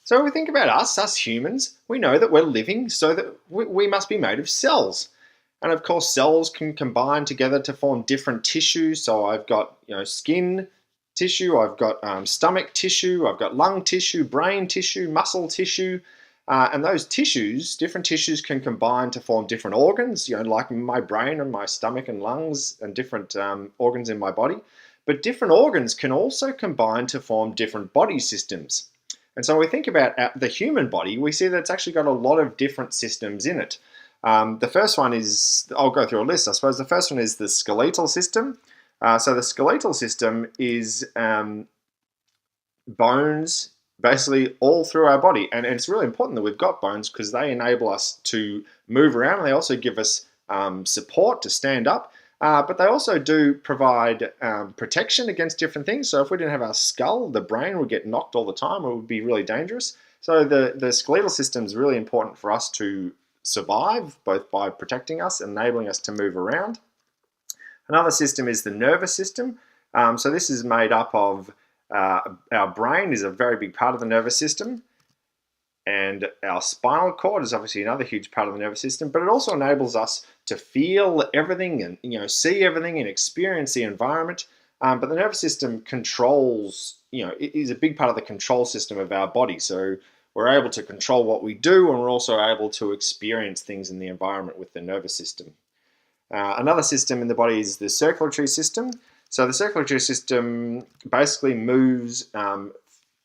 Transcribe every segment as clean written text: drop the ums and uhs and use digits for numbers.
So when we think about us humans, we know that we're living, so that we must be made of cells. And of course, cells can combine together to form different tissues. So I've got, skin tissue, I've got stomach tissue, I've got lung tissue, brain tissue, muscle tissue. And those tissues, different tissues can combine to form different organs, like my brain and my stomach and lungs and different organs in my body. But different organs can also combine to form different body systems. And so when we think about the human body, we see that it's actually got a lot of different systems in it. The first one is, I'll go through a list, I suppose. The first one is the skeletal system. So the skeletal system is bones basically all through our body. And it's really important that we've got bones because they enable us to move around, and they also give us support to stand up. But they also do provide protection against different things. So if we didn't have our skull, the brain would get knocked all the time. It would be really dangerous. So the skeletal system is really important for us to survive, both by protecting us and enabling us to move around. Another system is the nervous system. So this is made up of our brain is a very big part of the nervous system. And our spinal cord is obviously another huge part of the nervous system, but it also enables us to feel everything and see everything and experience the environment. But the nervous system controls, it is a big part of the control system of our body. So we're able to control what we do, and we're also able to experience things in the environment with the nervous system. Another system in the body is the circulatory system. So the circulatory system basically moves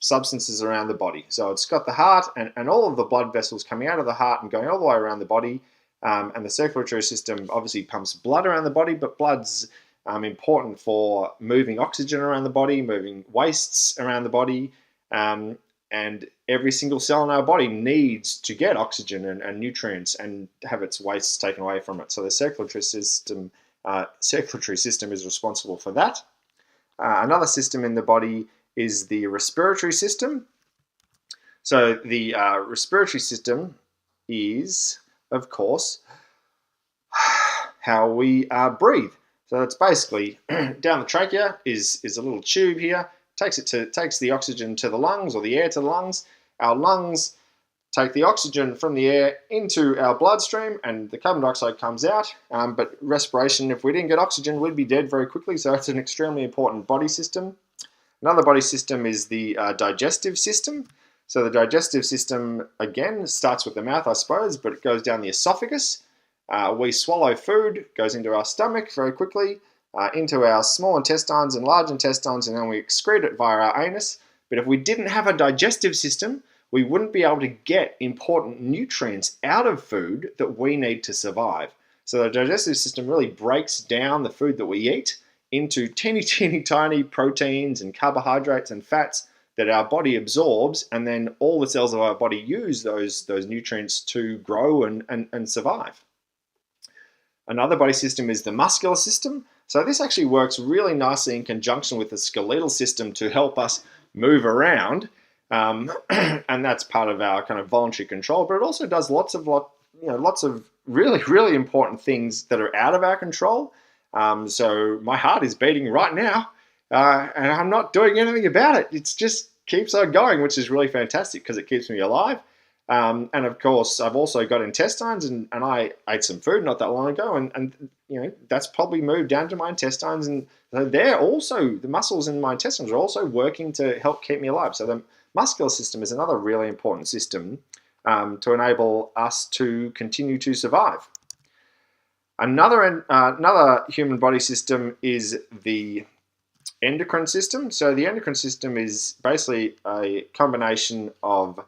substances around the body. So it's got the heart and all of the blood vessels coming out of the heart and going all the way around the body. And the circulatory system obviously pumps blood around the body, but blood's important for moving oxygen around the body, moving wastes around the body. And every single cell in our body needs to get oxygen and nutrients and have its wastes taken away from it. So the circulatory system is responsible for that. Another system in the body is the respiratory system. So the respiratory system is, of course, how we breathe. So it's basically down the trachea is a little tube here, takes the oxygen to the lungs, or the air to the lungs. Our lungs take the oxygen from the air into our bloodstream, and the carbon dioxide comes out. But respiration, if we didn't get oxygen, we'd be dead very quickly. So it's an extremely important body system. Another body system is the digestive system. So the digestive system, again, starts with the mouth, I suppose, but it goes down the esophagus. We swallow food, goes into our stomach very quickly, into our small intestines and large intestines, and then we excrete it via our anus. But if we didn't have a digestive system, we wouldn't be able to get important nutrients out of food that we need to survive. So the digestive system really breaks down the food that we eat into teeny tiny proteins and carbohydrates and fats that our body absorbs, and then all the cells of our body use those nutrients to grow and survive. Another body system is the muscular system. So this actually works really nicely in conjunction with the skeletal system to help us move around, and that's part of our kind of voluntary control. But it also does lots of really important things that are out of our control. So my heart is beating right now, and I'm not doing anything about it. It just keeps on going, which is really fantastic because it keeps me alive. And of course, I've also got intestines, and I ate some food not that long ago, and that's probably moved down to my intestines, and they're also, the muscles in my intestines are also working to help keep me alive. So the muscular system is another really important system to enable us to continue to survive. Another human body system is the endocrine system. So the endocrine system is basically a combination of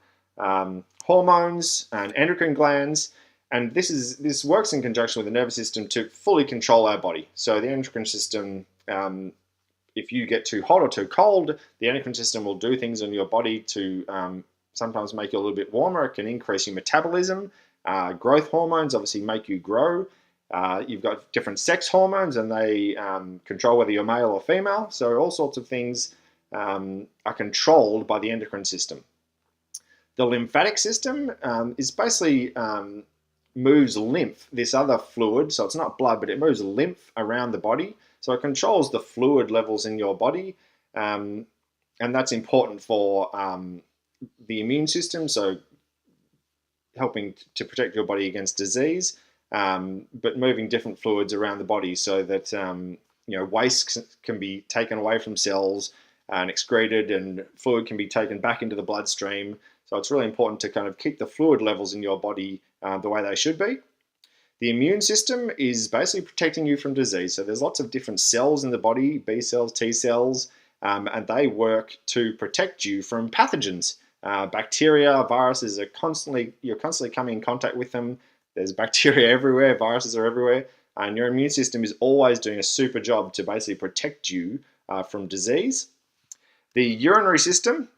hormones and endocrine glands, and this works in conjunction with the nervous system to fully control our body. So the endocrine system, if you get too hot or too cold, the endocrine system will do things in your body to sometimes make you a little bit warmer. It can increase your metabolism. Growth hormones obviously make you grow. You've got different sex hormones, and they control whether you're male or female. So all sorts of things are controlled by the endocrine system. The lymphatic system is basically moves lymph, this other fluid. So it's not blood, but it moves lymph around the body. So it controls the fluid levels in your body, and that's important for the immune system, so helping to protect your body against disease, but moving different fluids around the body so that waste can be taken away from cells and excreted, and fluid can be taken back into the bloodstream. So it's really important to kind of keep the fluid levels in your body the way they should be. The immune system is basically protecting you from disease. So there's lots of different cells in the body, B cells, T cells, and they work to protect you from pathogens. Bacteria, viruses you're constantly coming in contact with them. There's bacteria everywhere, viruses are everywhere, and your immune system is always doing a super job to basically protect you from disease. The urinary system,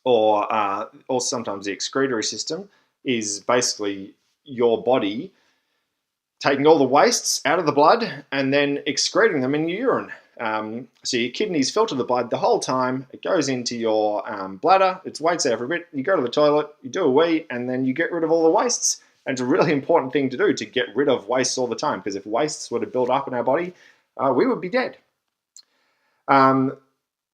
or sometimes the excretory system, is basically your body taking all the wastes out of the blood and then excreting them in your urine. So your kidneys filter the blood the whole time. It goes into your bladder. It waits there for a bit. You go to the toilet, you do a wee, and then you get rid of all the wastes. And it's a really important thing to do, to get rid of wastes all the time, because if wastes were to build up in our body, we would be dead. The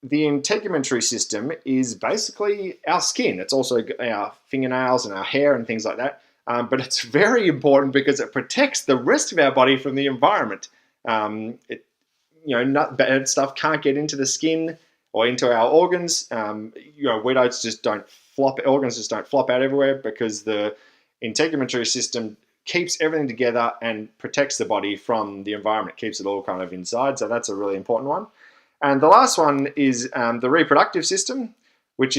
integumentary system is basically our skin. It's also our fingernails and our hair and things like that. But it's very important because it protects the rest of our body from the environment. Not bad stuff can't get into the skin or into our organs. Organs just don't flop out everywhere, because the integumentary system keeps everything together and protects the body from the environment, keeps it all kind of inside. So that's a really important one. And the last one is the reproductive system, which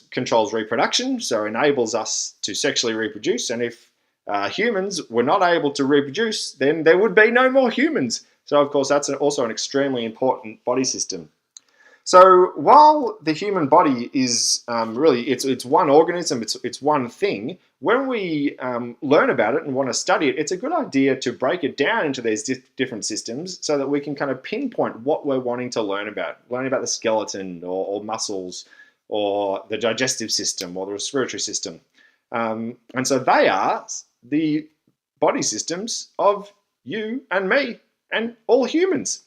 controls reproduction, so enables us to sexually reproduce. And if humans were not able to reproduce, then there would be no more humans. So, of course, that's also an extremely important body system. So while the human body is really, it's one organism, it's one thing, when we learn about it and want to study it, it's a good idea to break it down into these different systems so that we can kind of pinpoint what we're wanting to learn about the skeleton or muscles, or the digestive system, or the respiratory system. And so they are the body systems of you and me and all humans.